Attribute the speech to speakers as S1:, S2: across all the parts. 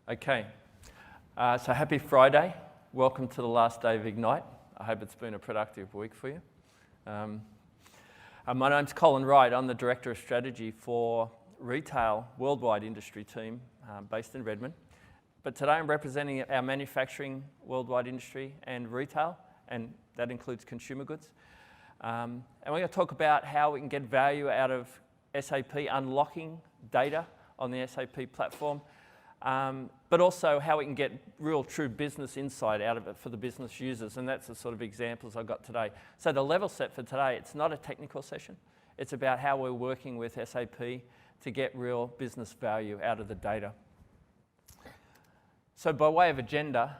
S1: Okay, so happy Friday. Welcome to the last day of Ignite. I hope it's been a productive week for you. My name's Colin Wright. I'm the Director of Strategy for Retail Worldwide Industry team based in Redmond. But today I'm representing our manufacturing worldwide industry and retail, and that includes consumer goods. And we're going to talk about how we can get value out of SAP, unlocking data on the SAP platform, but also how we can get real true business insight out of it for the business users, and that's the sort of examples I've got today. So the level set for today, it's not a technical session, it's about how we're working with SAP to get real business value out of the data. So by way of agenda,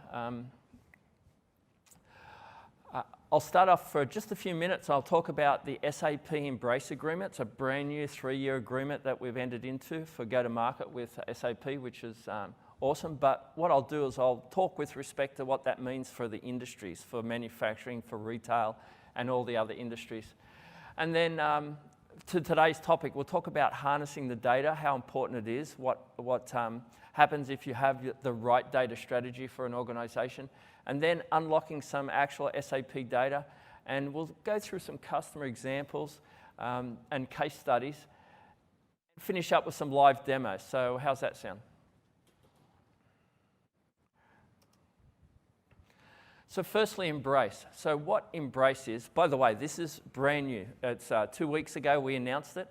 S1: I'll start off for just a few minutes. I'll talk about the SAP Embrace Agreement. It's a brand new 3-year agreement that we've entered into for go-to-market with SAP, which is awesome. But what I'll do is I'll talk with respect to what that means for the industries, for manufacturing, for retail, and all the other industries. And then to today's topic, we'll talk about harnessing the data, how important it is, what happens if you have the right data strategy for an organization, and then unlocking some actual SAP data. And we'll go through some customer examples and case studies, finish up with some live demos. So how's that sound? So firstly, Embrace. So what Embrace is, by the way, this is brand new. It's 2 weeks ago we announced it.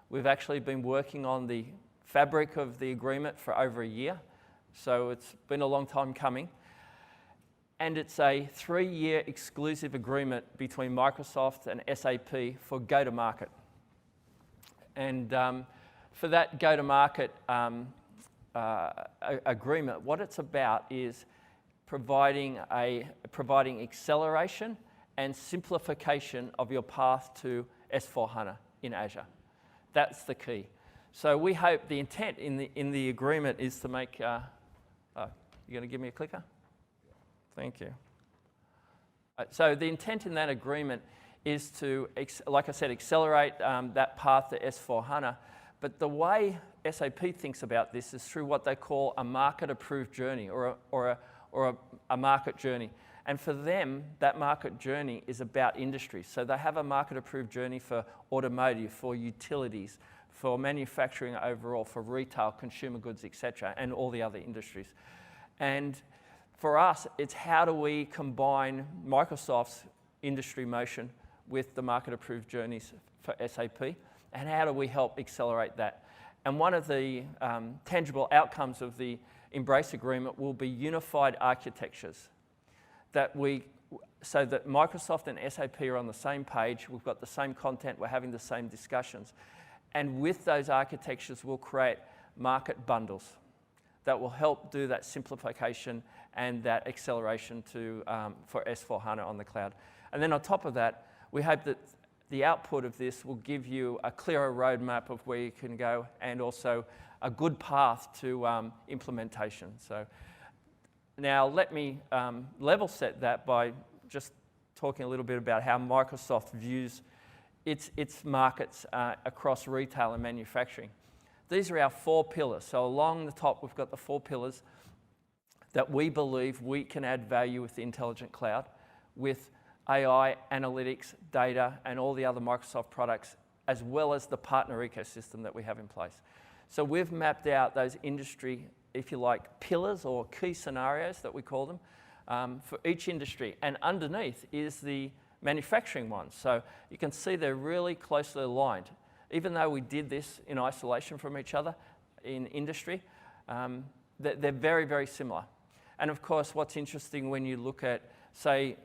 S1: We've actually been working on the fabric of the agreement for over a year. So it's been a long time coming. And it's a 3-year exclusive agreement between Microsoft and SAP for go-to-market. And for that go-to-market agreement, what it's about is providing acceleration and simplification of your path to S/4HANA in Azure. That's the key. So we hope the intent in the agreement is to make. You going to give me a clicker? Thank you. So the intent in that agreement is to, like I said, accelerate that path to S/4HANA. But the way SAP thinks about this is through what they call a market-approved journey or a market journey. And for them, that market journey is about industry. So they have a market-approved journey for automotive, for utilities, for manufacturing overall, for retail, consumer goods, etc., and all the other industries. And for us, it's how do we combine Microsoft's industry motion with the market-approved journeys for SAP, and how do we help accelerate that? And one of the tangible outcomes of the Embrace Agreement will be unified architectures, so that Microsoft and SAP are on the same page, we've got the same content, we're having the same discussions. And with those architectures, we'll create market bundles that will help do that simplification and that acceleration for S/4HANA on the cloud. And then on top of that, we hope that the output of this will give you a clearer roadmap of where you can go, and also a good path to implementation. So now let me level set that by just talking a little bit about how Microsoft views its markets across retail and manufacturing. These are our 4 pillars. So along the top, we've got the 4 pillars that we believe we can add value with the intelligent cloud, with AI, analytics, data, and all the other Microsoft products, as well as the partner ecosystem that we have in place. So we've mapped out those industry, if you like, pillars or key scenarios that we call them for each industry. And underneath is the manufacturing one. So you can see they're really closely aligned. Even though we did this in isolation from each other in industry, they're very, very similar. And of course, what's interesting when you look at, say,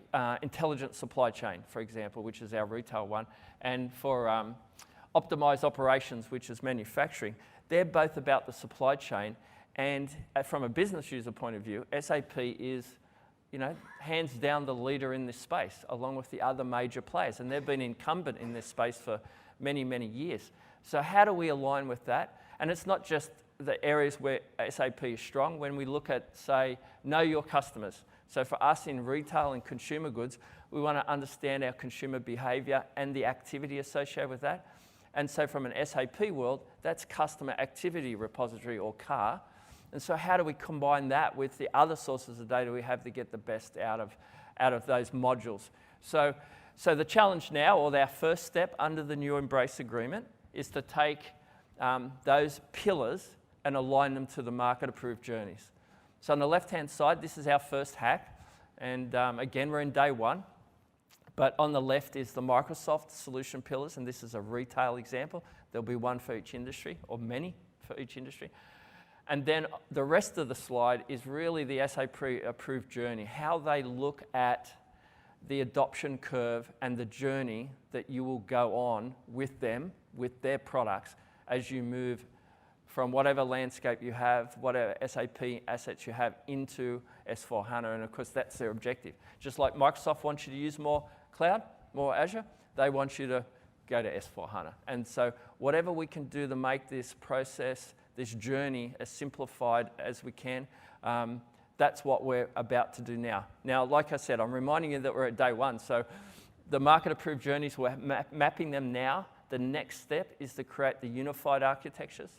S1: intelligent supply chain, for example, which is our retail one, and for optimized operations, which is manufacturing, they're both about the supply chain. And from a business user point of view, SAP is, hands down the leader in this space, along with the other major players. And they've been incumbent in this space for many, many years. So how do we align with that? And it's not just the areas where SAP is strong. When we look at, say, know your customers. So for us in retail and consumer goods, we want to understand our consumer behavior and the activity associated with that. And so from an SAP world, that's Customer Activity Repository, or CAR. And so how do we combine that with the other sources of data we have to get the best out of those modules? So the challenge now, or our first step under the new Embrace agreement, is to take those pillars and align them to the market-approved journeys. So on the left-hand side, this is our first hack. And again, we're in day one. But on the left is the Microsoft solution pillars, and this is a retail example. There'll be one for each industry, or many for each industry. And then the rest of the slide is really the SAP approved journey, how they look at the adoption curve and the journey that you will go on with them, with their products, as you move from whatever landscape you have, whatever SAP assets you have, into S/4HANA. And of course, that's their objective. Just like Microsoft wants you to use more cloud, more Azure, they want you to go to S/4HANA. And so whatever we can do to make this process, this journey, as simplified as we can, that's what we're about to do now. Now, like I said, I'm reminding you that we're at day one. So the market-approved journeys, we're mapping them now. The next step is to create the unified architectures.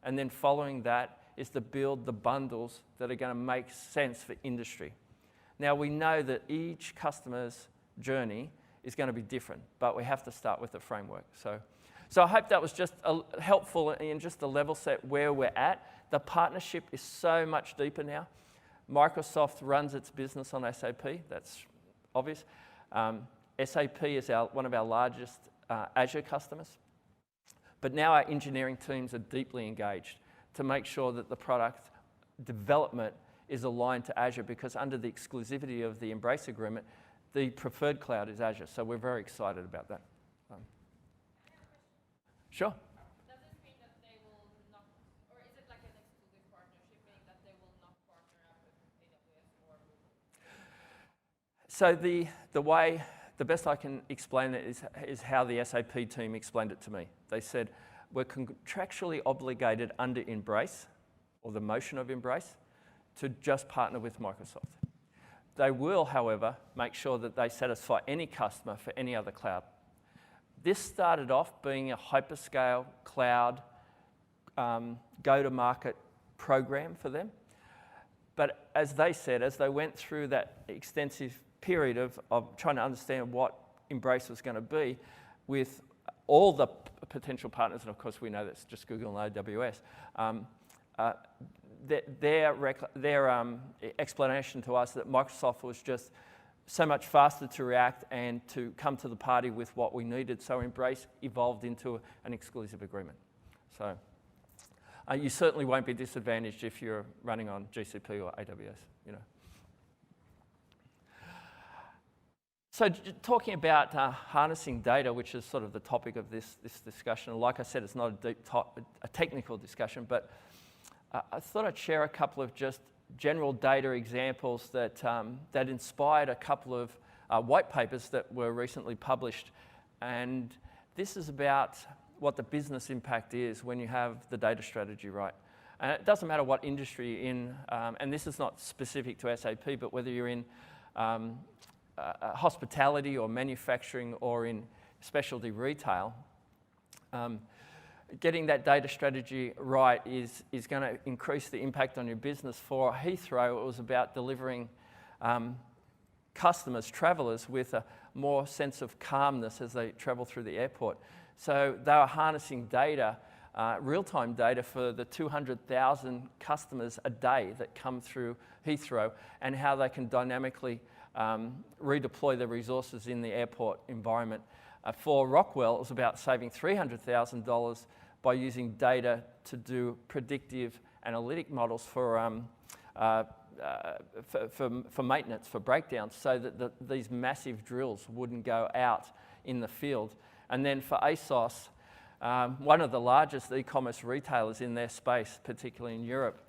S1: And then following that is to build the bundles that are going to make sense for industry. Now, we know that each customer's journey is going to be different, but we have to start with the framework. So I hope that was just helpful in just the level set where we're at. The partnership is so much deeper now. Microsoft runs its business on SAP, that's obvious. SAP is one of our largest Azure customers. But now our engineering teams are deeply engaged to make sure that the product development is aligned to Azure, because under the exclusivity of the Embrace agreement, the preferred cloud is Azure. So we're very excited about that. Sure.
S2: Does this mean that they will not, or is it like an exclusive partnership, meaning that they will not partner up with AWS or Google?
S1: So the best I can explain it is how the SAP team explained it to me. They said, we're contractually obligated under Embrace, or the motion of Embrace, to just partner with Microsoft. They will, however, make sure that they satisfy any customer for any other cloud. This started off being a hyperscale cloud go-to-market program for them. But as they said, as they went through that extensive period of trying to understand what Embrace was going to be with all the potential partners, and of course we know that's just Google and AWS, their explanation to us that Microsoft was just so much faster to react and to come to the party with what we needed. So Embrace evolved into an exclusive agreement. So you certainly won't be disadvantaged if you're running on GCP or AWS, you know. So talking about harnessing data, which is sort of the topic of this discussion. Like I said, it's not a technical discussion, but I thought I'd share a couple of just general data examples that inspired a couple of white papers that were recently published. And this is about what the business impact is when you have the data strategy right. And it doesn't matter what industry you're in, and this is not specific to SAP, but whether you're in hospitality or manufacturing or in specialty retail, getting that data strategy right is going to increase the impact on your business. For Heathrow, it was about delivering customers, travelers, with a more sense of calmness as they travel through the airport. So they were harnessing data, real-time data for the 200,000 customers a day that come through Heathrow, and how they can dynamically redeploy the resources in the airport environment. For Rockwell, it was about saving $300,000 by using data to do predictive analytic models for maintenance, for breakdowns, so that these massive drills wouldn't go out in the field. And then for ASOS, one of the largest e-commerce retailers in their space, particularly in Europe,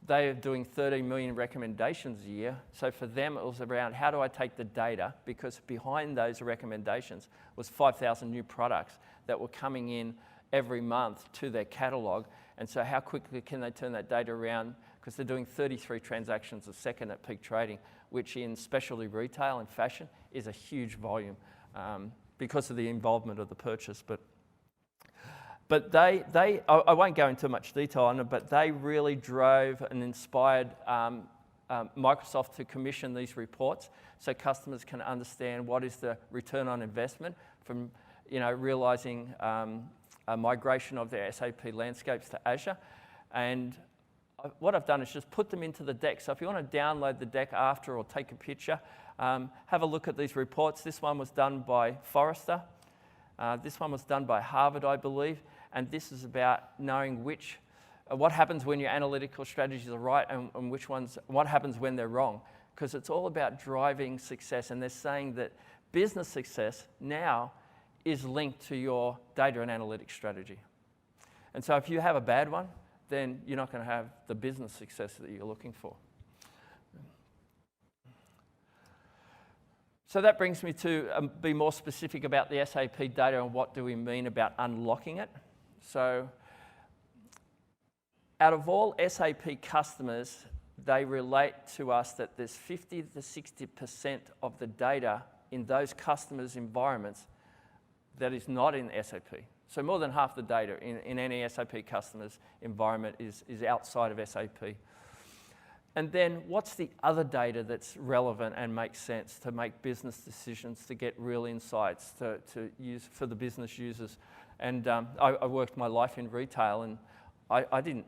S1: they are doing 30 million recommendations a year. So for them, it was around, how do I take the data? Because behind those recommendations was 5,000 new products that were coming in every month to their catalog. And so how quickly can they turn that data around? Because they're doing 33 transactions a second at peak trading, which in specialty retail and fashion is a huge volume because of the involvement of the purchase. But But I won't go into much detail on it, but they really drove and inspired Microsoft to commission these reports so customers can understand what is the return on investment from realizing a migration of their SAP landscapes to Azure. And what I've done is just put them into the deck. So if you want to download the deck after or take a picture, have a look at these reports. This one was done by Forrester. This one was done by Harvard, I believe. And this is about knowing what happens when your analytical strategies are right and what happens when they're wrong. Because it's all about driving success. And they're saying that business success now is linked to your data and analytics strategy. And so if you have a bad one, then you're not going to have the business success that you're looking for. So that brings me to be more specific about the SAP data and what do we mean about unlocking it. So out of all SAP customers, they relate to us that there's 50 to 60% of the data in those customers' environments that is not in SAP. So more than half the data in any SAP customer's environment is outside of SAP. And then what's the other data that's relevant and makes sense to make business decisions, to get real insights, to use for the business users? And I worked my life in retail, and I didn't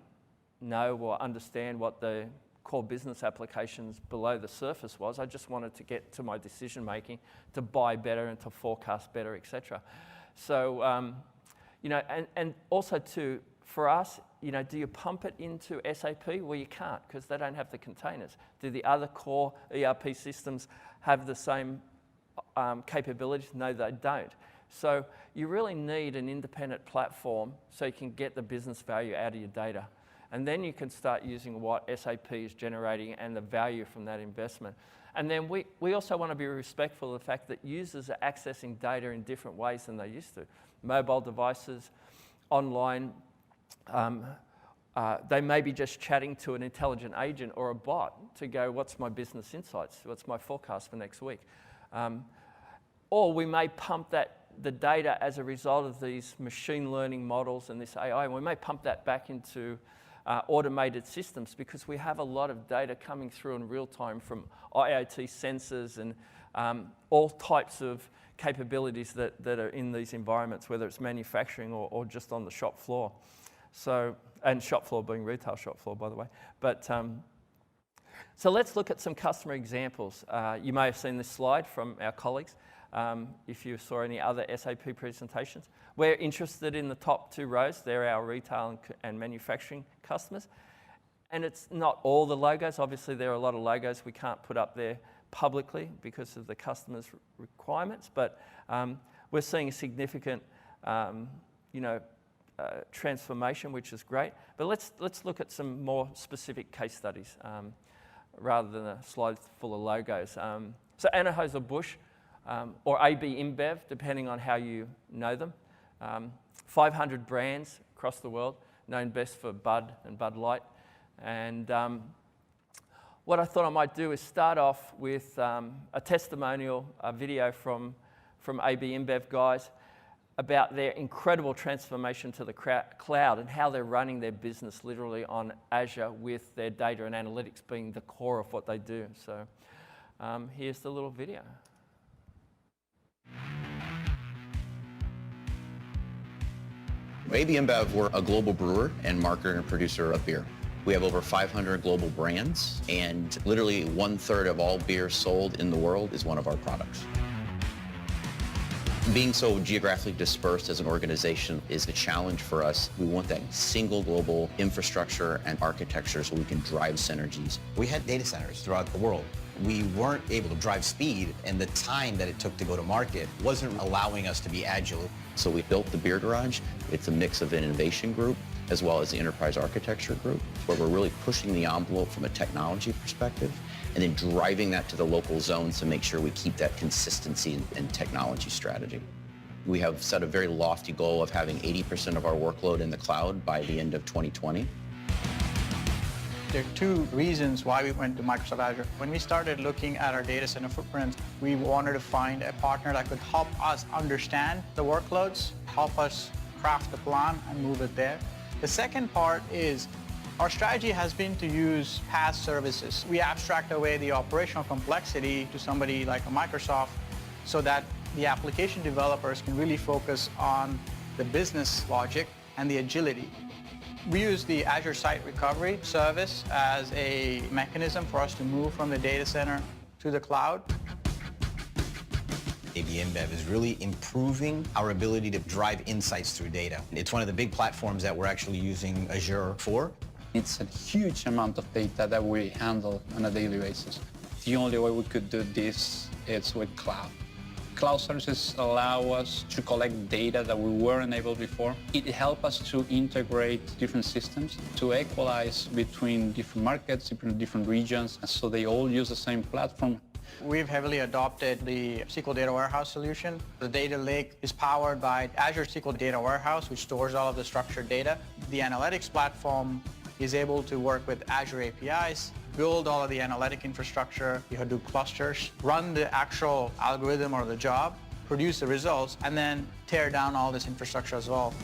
S1: know or understand what the core business applications below the surface was. I just wanted to get to my decision making, to buy better and to forecast better, etc. So, and also too, for us, do you pump it into SAP? Well, you can't because they don't have the containers. Do the other core ERP systems have the same capabilities? No, they don't. So you really need an independent platform so you can get the business value out of your data. And then you can start using what SAP is generating and the value from that investment. And then we also want to be respectful of the fact that users are accessing data in different ways than they used to. Mobile devices, online, they may be just chatting to an intelligent agent or a bot to go, what's my business insights? What's my forecast for next week? Or we may pump the data as a result of these machine learning models and this AI, and we may pump that back into automated systems because we have a lot of data coming through in real time from IoT sensors and all types of capabilities that are in these environments, whether it's manufacturing or just on the shop floor. So, and shop floor being retail shop floor, by the way. But so let's look at some customer examples. You may have seen this slide from our colleagues. If you saw any other SAP presentations. We're interested in the top two rows. They're our retail and manufacturing customers. And it's not all the logos. Obviously, there are a lot of logos we can't put up there publicly because of the customer's requirements. But we're seeing a significant, transformation, which is great. But let's look at some more specific case studies rather than a slide full of logos. So Anheuser-Busch, or AB InBev, depending on how you know them. 500 brands across the world, known best for Bud and Bud Light. And what I thought I might do is start off with a testimonial, a video from AB InBev guys about their incredible transformation to the cloud and how they're running their business literally on Azure with their data and analytics being the core of what they do. So here's the little video.
S3: AB InBev, we're a global brewer and marketer and producer of beer. We have over 500 global brands, and literally 1/3 of all beer sold in the world is one of our products. Being so geographically dispersed as an organization is a challenge for us. We want that single global infrastructure and architecture so we can drive synergies.
S4: We had data centers throughout the world. We weren't able to drive speed, and the time that it took to go to market wasn't allowing us to be agile.
S3: So we built the Beer Garage. It's a mix of an innovation group as well as the enterprise architecture group, where we're really pushing the envelope from a technology perspective and then driving that to the local zones to make sure we keep that consistency in technology strategy. We have set a very lofty goal of having 80% of our workload in the cloud by the end of 2020.
S5: There are two reasons why we went to Microsoft Azure. When we started looking at our data center footprints, we wanted to find a partner that could help us understand the workloads, help us craft the plan and move it there. The second part is our strategy has been to use PaaS services. We abstract away the operational complexity to somebody like a Microsoft so that the application developers can really focus on the business logic and the agility. We use the Azure Site Recovery service as a mechanism for us to move from the data center to the cloud.
S4: AB InBev is really improving our ability to drive insights through data. It's one of the big platforms that we're actually using Azure for.
S6: It's a huge amount of data that we handle on a daily basis. The only way we could do this is with cloud. Cloud services allow us to collect data that we weren't able before. It helps us to integrate different systems, to equalize between different markets, different regions, and so they all use the same platform.
S5: We've heavily adopted the SQL Data Warehouse solution. The data lake is powered by Azure SQL Data Warehouse, which stores all of the structured data. The analytics platform is able to work with Azure APIs, build all of the analytic infrastructure, the Hadoop clusters, run the actual algorithm or the job, produce the results, and then tear down all this infrastructure as well.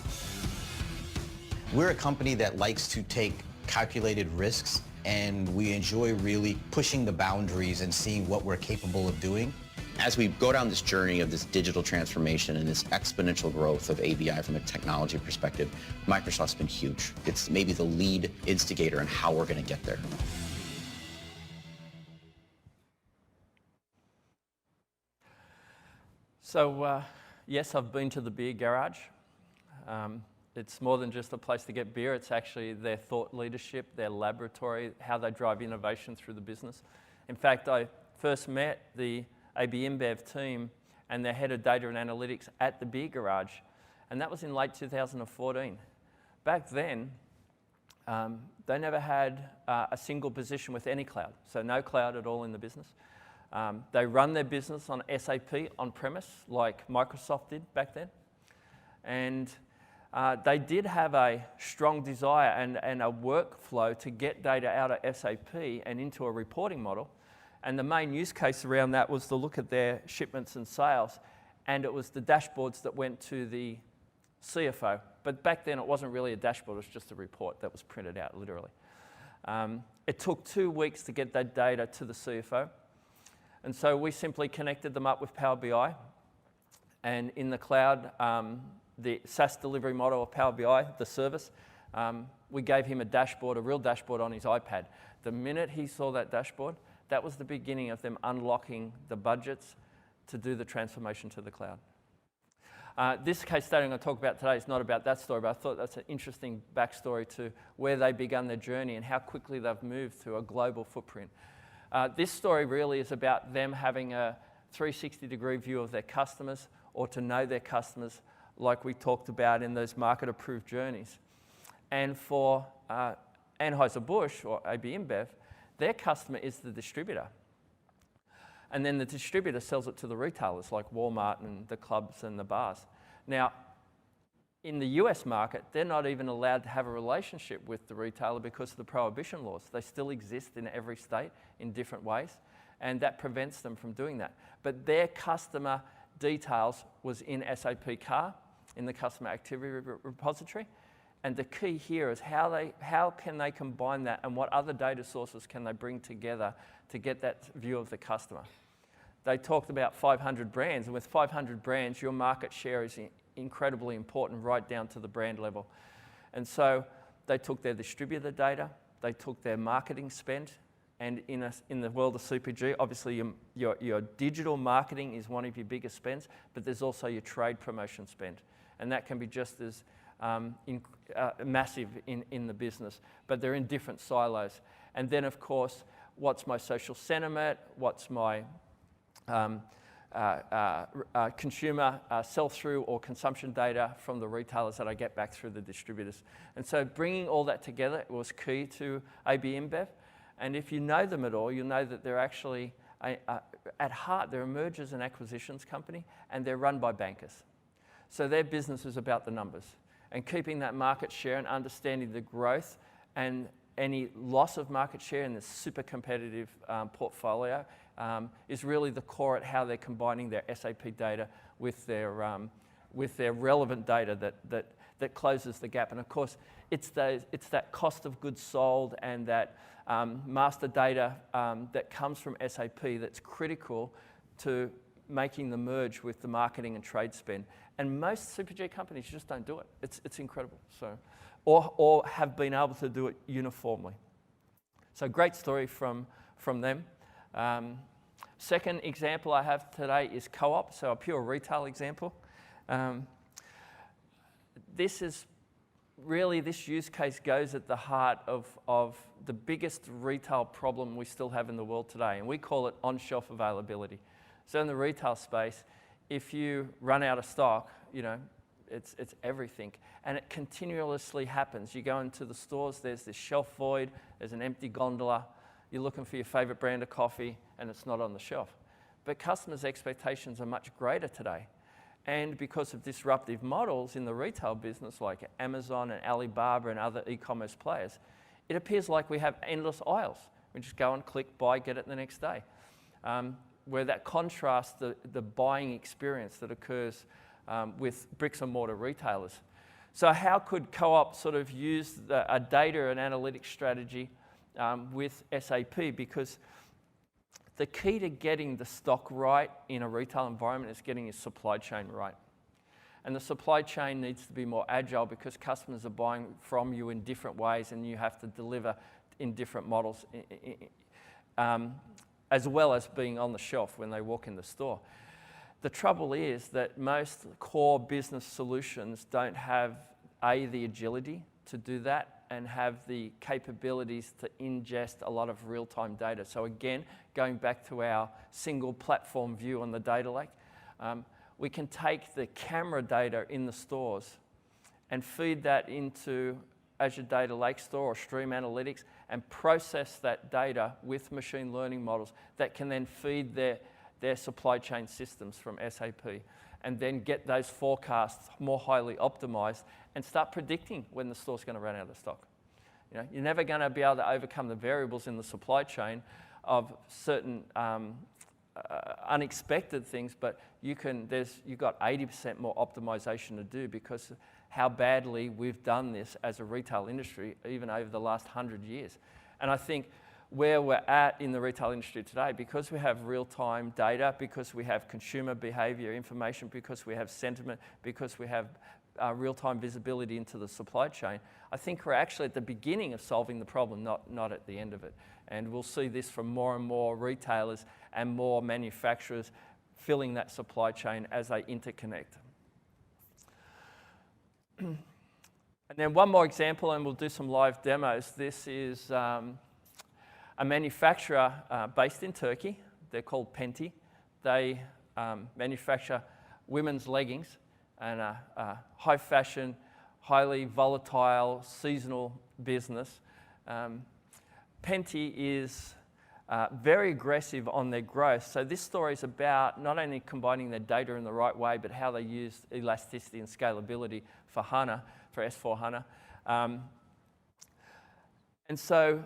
S4: We're a company that likes to take calculated risks, and we enjoy really pushing the boundaries and seeing what we're capable of doing.
S3: As we go down this journey of this digital transformation and this exponential growth of ABI from a technology perspective, Microsoft's been huge. It's maybe the lead instigator in how we're going to get there.
S1: So, yes, I've been to the beer garage. It's more than just a place to get beer. It's actually their thought leadership, their laboratory, how they drive innovation through the business. In fact, I first met the AB InBev team and their head of data and analytics at the beer garage, and that was in late 2014. Back then, they never had a single position with any cloud, so no cloud at all in the business. They run their business on SAP on-premise, like Microsoft did back then. And they did have a strong desire and a workflow to get data out of SAP and into a reporting model. And the main use case around that was to look at their shipments and sales, and it was the dashboards that went to the CFO. But back then, it wasn't really a dashboard, it was just a report that was printed out, literally. It took 2 weeks to get that data to the CFO. And so we simply connected them up with Power BI. And in the cloud, the SaaS delivery model of Power BI, the service, we gave him a dashboard, a real dashboard on his iPad. The minute he saw that dashboard, that was the beginning of them unlocking the budgets to do the transformation to the cloud. This case study I'm going to talk about today is not about that story, but I thought that's an interesting backstory to where they began their journey and how quickly they've moved to a global footprint. This story really is about them having a 360-degree view of their customers, or to know their customers, like we talked about in those market-approved journeys. And for Anheuser-Busch, or AB InBev, their customer is the distributor. And then the distributor sells it to the retailers like Walmart and the clubs and the bars. Now, in the US market, they're not even allowed to have a relationship with the retailer because of the prohibition laws. They still exist in every state in different ways, and that prevents them from doing that. But their customer details was in SAP CAR, in the customer activity repository. And the key here is how can they combine that, and what other data sources can they bring together to get that view of the customer. They talked about 500 brands, and with 500 brands, your market share is incredibly important right down to the brand level. And so they took their distributor data, they took their marketing spend, and in the world of CPG, obviously your digital marketing is one of your biggest spends, but there's also your trade promotion spend. And that can be just as massive in the business, but they're in different silos. And then, of course, what's my social sentiment, what's my consumer sell-through or consumption data from the retailers that I get back through the distributors. And so bringing all that together was key to AB InBev. And if you know them at all, you'll know that they're actually, at heart, they're a mergers and acquisitions company, and they're run by bankers. So their business is about the numbers. And keeping that market share and understanding the growth and any loss of market share in this super competitive portfolio is really the core at how they're combining their SAP data with their relevant data that closes the gap. And of course, it's that cost of goods sold and that master data that comes from SAP that's critical to making the merge with the marketing and trade spend. And most CPG companies just don't do it. It's incredible. So, or have been able to do it uniformly. So great story from them. Second example I have today is Co-op, so a pure retail example. This use case goes at the heart of the biggest retail problem we still have in the world today, and we call it on-shelf availability. So in the retail space, if you run out of stock, it's everything, and it continuously happens. You go into the stores, there's this shelf void, there's an empty gondola, you're looking for your favorite brand of coffee, and it's not on the shelf. But customers' expectations are much greater today. And because of disruptive models in the retail business, like Amazon and Alibaba and other e-commerce players, it appears like we have endless aisles. We just go and click, buy, get it the next day. Where that contrasts the buying experience that occurs with bricks and mortar retailers. So how could Co-op sort of use a data and analytics strategy with SAP? Because the key to getting the stock right in a retail environment is getting your supply chain right. And the supply chain needs to be more agile because customers are buying from you in different ways and you have to deliver in different models, as well as being on the shelf when they walk in the store. The trouble is that most core business solutions don't have, the agility to do that and have the capabilities to ingest a lot of real-time data. So again, going back to our single platform view on the data lake, we can take the camera data in the stores and feed that into Azure Data Lake Store or Stream Analytics and process that data with machine learning models that can then feed their supply chain systems from SAP and then get those forecasts more highly optimized and start predicting when the store's going to run out of stock. You're never going to be able to overcome the variables in the supply chain of certain unexpected things, but you've got 80% more optimization to do because of how badly we've done this as a retail industry, even over the last 100 years. And I think where we're at in the retail industry today, because we have real-time data, because we have consumer behavior information, because we have sentiment, because we have real-time visibility into the supply chain, I think we're actually at the beginning of solving the problem, not at the end of it. And we'll see this from more and more retailers and more manufacturers filling that supply chain as they interconnect. And then one more example, and we'll do some live demos. This is a manufacturer based in Turkey. They're called Penti. They manufacture women's leggings and a high fashion, highly volatile, seasonal business. Penti is very aggressive on their growth. So this story is about not only combining their data in the right way, but how they use elasticity and scalability for HANA, for S4HANA. And so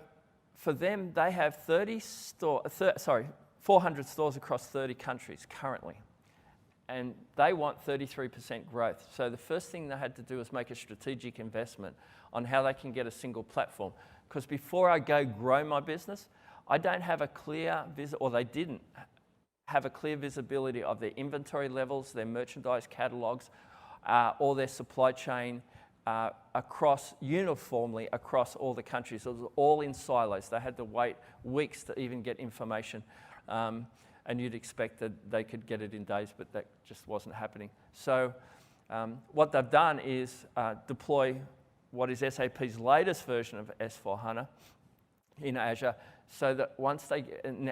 S1: for them, they have 400 stores across 30 countries currently. And they want 33% growth. So the first thing they had to do was make a strategic investment on how they can get a single platform. Because before I go grow my business, I don't have a clear or they didn't have a clear visibility of their inventory levels, their merchandise catalogs, or their supply chain uniformly across all the countries. It was all in silos. They had to wait weeks to even get information. And you'd expect that they could get it in days, but that just wasn't happening. So what they've done is deploy what is SAP's latest version of S4HANA in Azure, so that once they,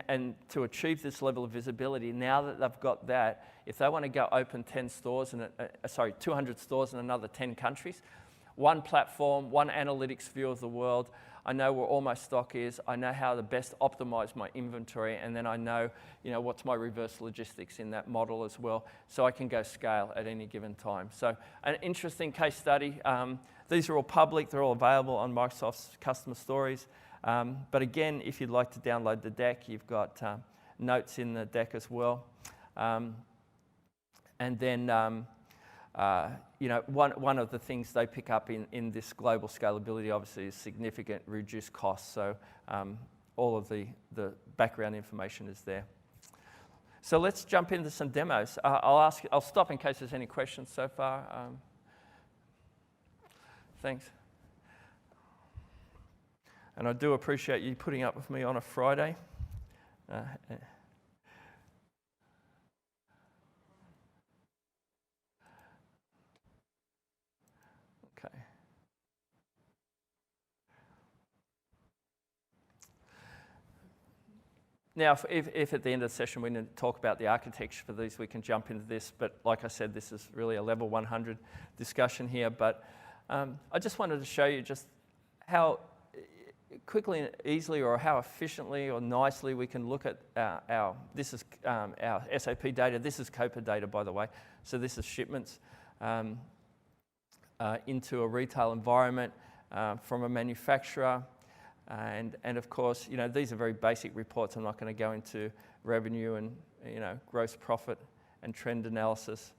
S1: and to achieve this level of visibility, now that they've got that, if they want to go open 200 stores in another 10 countries, one platform, one analytics view of the world, I know where all my stock is, I know how to best optimize my inventory, and then I know, what's my reverse logistics in that model as well, so I can go scale at any given time. So an interesting case study. These are all public, they're all available on Microsoft's customer stories. But again, if you'd like to download the deck, you've got notes in the deck as well. And then one of the things they pick up in this global scalability obviously is significant reduced costs. So all of the background information is there. So let's jump into some demos. I'll stop in case there's any questions so far. Thanks. And I do appreciate you putting up with me on a Friday. Okay. Now, if at the end of the session we need to talk about the architecture for these, we can jump into this. But like I said, this is really a level 100 discussion here. But I just wanted to show you just how quickly and easily, or how efficiently or nicely we can look at our SAP data. This is COPA data, by the way. So this is shipments into a retail environment from a manufacturer. And of course, these are very basic reports. I'm not going to go into revenue and gross profit and trend analysis.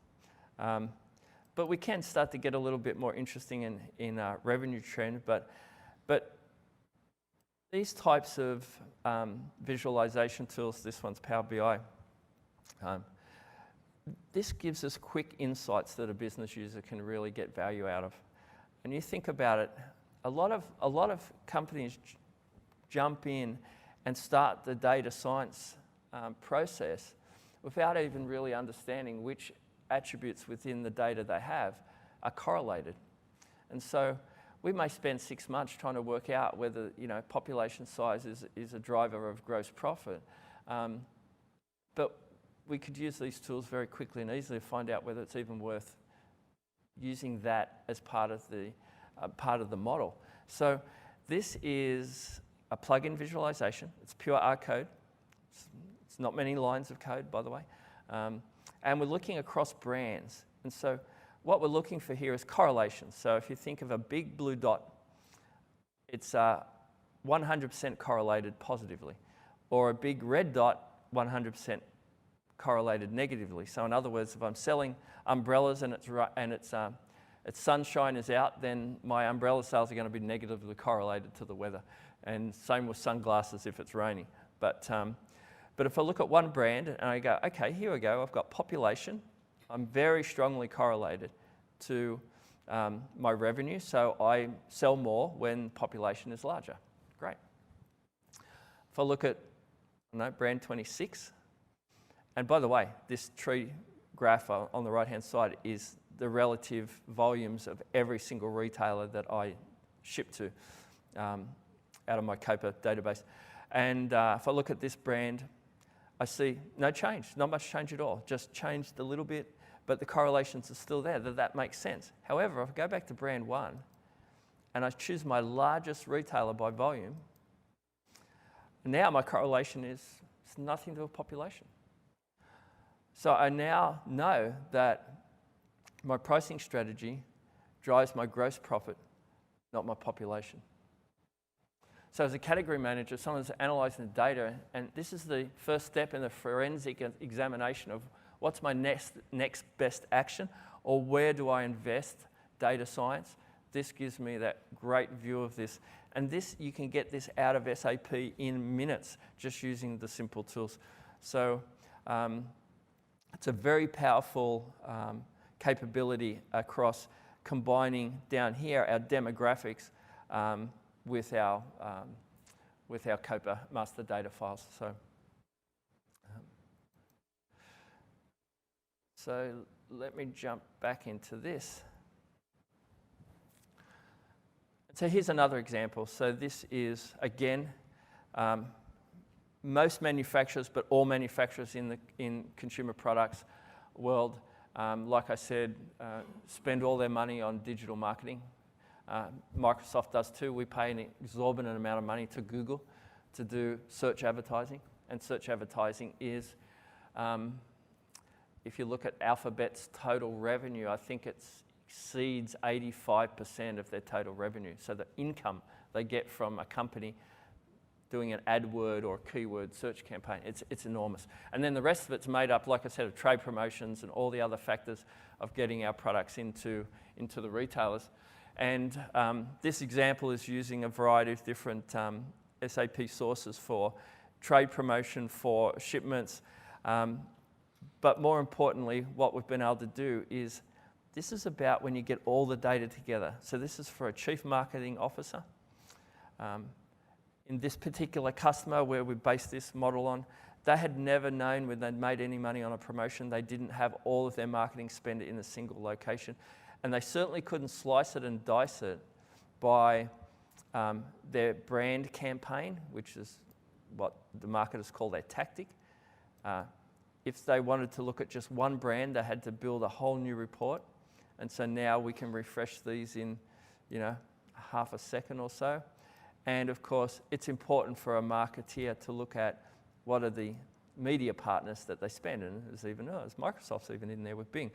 S1: But we can start to get a little bit more interesting in revenue trend. But these types of visualization tools, this one's Power BI, this gives us quick insights that a business user can really get value out of. And you think about it, a lot of companies jump in and start the data science process without even really understanding which attributes within the data they have are correlated. And so we may spend 6 months trying to work out whether population size is a driver of gross profit. But we could use these tools very quickly and easily to find out whether it's even worth using that as part of the model. So this is a plug-in visualization. It's pure R code. It's not many lines of code, by the way. And we're looking across brands. And so what we're looking for here is correlation. So if you think of a big blue dot, it's 100% correlated positively. Or a big red dot, 100% correlated negatively. So in other words, if I'm selling umbrellas and it's sunshine is out, then my umbrella sales are going to be negatively correlated to the weather. And same with sunglasses if it's raining. But if I look at one brand and I go, okay, here we go, I've got population. I'm very strongly correlated to my revenue, so I sell more when population is larger. Great. If I look at brand 26, and by the way, this tree graph on the right-hand side is the relative volumes of every single retailer that I ship to out of my COPA database. And if I look at this brand, I see no change, not much change at all, just changed a little bit, but the correlations are still there, that makes sense. However, if I go back to brand 1 and I choose my largest retailer by volume, now my correlation is nothing to a population. So I now know that my pricing strategy drives my gross profit, not my population. So as a category manager, someone's analyzing the data, and this is the first step in the forensic examination of what's my next best action, or where do I invest data science. This gives me that great view of this. And this, you can get this out of SAP in minutes just using the simple tools. So it's a very powerful capability across combining down here our demographics with our COPA master data files. So let me jump back into this. So here's another example. So this is, again, most manufacturers, but all manufacturers in consumer products world, like I said, spend all their money on digital marketing. Microsoft does too. We pay an exorbitant amount of money to Google to do search advertising. And search advertising is, if you look at Alphabet's total revenue, I think it exceeds 85% of their total revenue. So the income they get from a company doing an AdWord or a keyword search campaign. It's enormous. And then the rest of it's made up, like I said, of trade promotions and all the other factors of getting our products into the retailers. And this example is using a variety of different SAP sources for trade promotion, for shipments. But more importantly, what we've been able to do is, this is about when you get all the data together. So this is for a chief marketing officer. In this particular customer where we based this model on, they had never known when they'd made any money on a promotion, they didn't have all of their marketing spend in a single location. And they certainly couldn't slice it and dice it by their brand campaign, which is what the marketers call their tactic. If they wanted to look at just one brand, they had to build a whole new report. And so now we can refresh these in, half a second or so. And of course, it's important for a marketeer to look at what are the media partners that they spend. And there's Microsoft's even in there with Bing.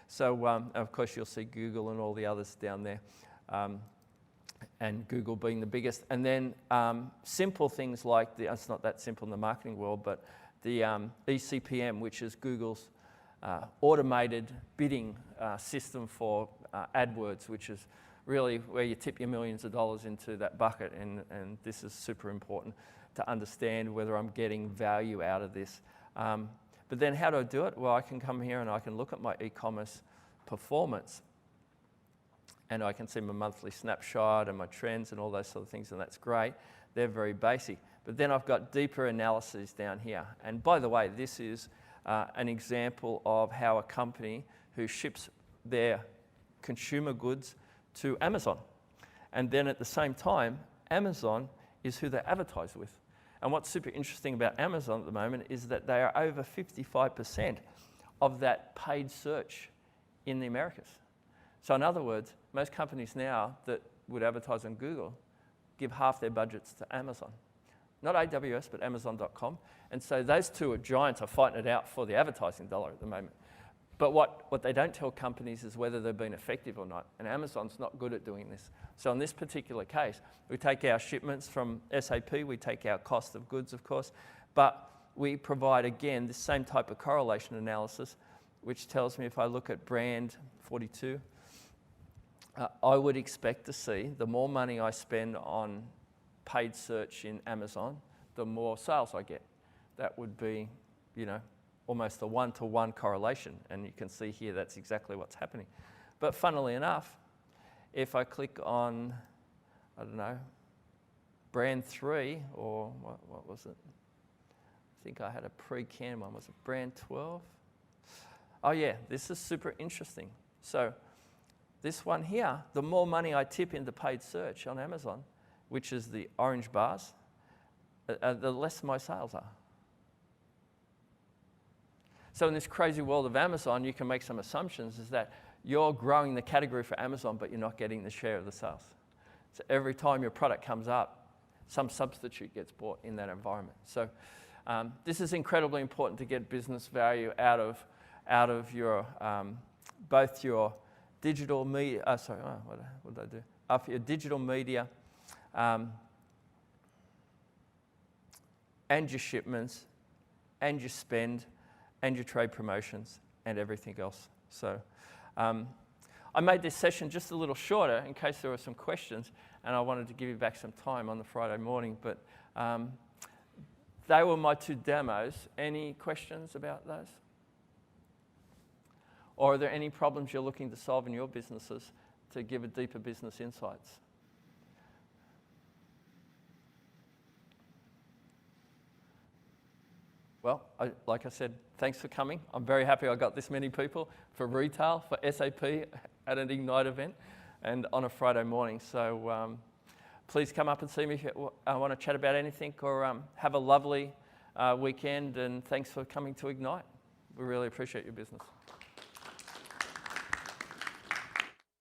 S1: So of course, you'll see Google and all the others down there. And Google being the biggest. And then simple things like, it's not that simple in the marketing world, but the eCPM, which is Google's automated bidding system for AdWords, which is really where you tip your millions of dollars into that bucket. And this is super important to understand whether I'm getting value out of this. But then how do I do it? Well, I can come here and I can look at my e-commerce performance. And I can see my monthly snapshot and my trends and all those sort of things, and that's great. They're very basic. But then I've got deeper analyses down here. And by the way, this is an example of how a company who ships their consumer goods to Amazon. And then at the same time, Amazon is who they advertise with. And what's super interesting about Amazon at the moment is that they are over 55% of that paid search in the Americas. So in other words, most companies now that would advertise on Google give half their budgets to Amazon. Not AWS, but Amazon.com. And so those two giants are fighting it out for the advertising dollar at the moment. But what they don't tell companies is whether they've been effective or not. And Amazon's not good at doing this. So in this particular case, we take our shipments from SAP, we take our cost of goods, of course, but we provide, again, the same type of correlation analysis, which tells me if I look at brand 42, I would expect to see the more money I spend on paid search in Amazon, the more sales I get. That would be, almost a one-to-one correlation. And you can see here that's exactly what's happening. But funnily enough, if I click on, brand 3, or what was it? I think I had a pre-canned one. Was it brand 12? Oh yeah, this is super interesting. So this one here, the more money I tip into paid search on Amazon, which is the orange bars, the less my sales are. So in this crazy world of Amazon, you can make some assumptions, is that you're growing the category for Amazon, but you're not getting the share of the sales. So every time your product comes up, some substitute gets bought in that environment. So this is incredibly important to get business value out of your, both your digital media, what did I do? For your digital media and your shipments and your spend and your trade promotions and everything else. So I made this session just a little shorter in case there were some questions, and I wanted to give you back some time on the Friday morning, but they were my two demos. Any questions about those? Or are there any problems you're looking to solve in your businesses to give a deeper business insights? Well, like I said, thanks for coming. I'm very happy I got this many people for retail, for SAP at an Ignite event and on a Friday morning. So please come up and see me if you want to chat about anything, or have a lovely weekend, and thanks for coming to Ignite. We really appreciate your business.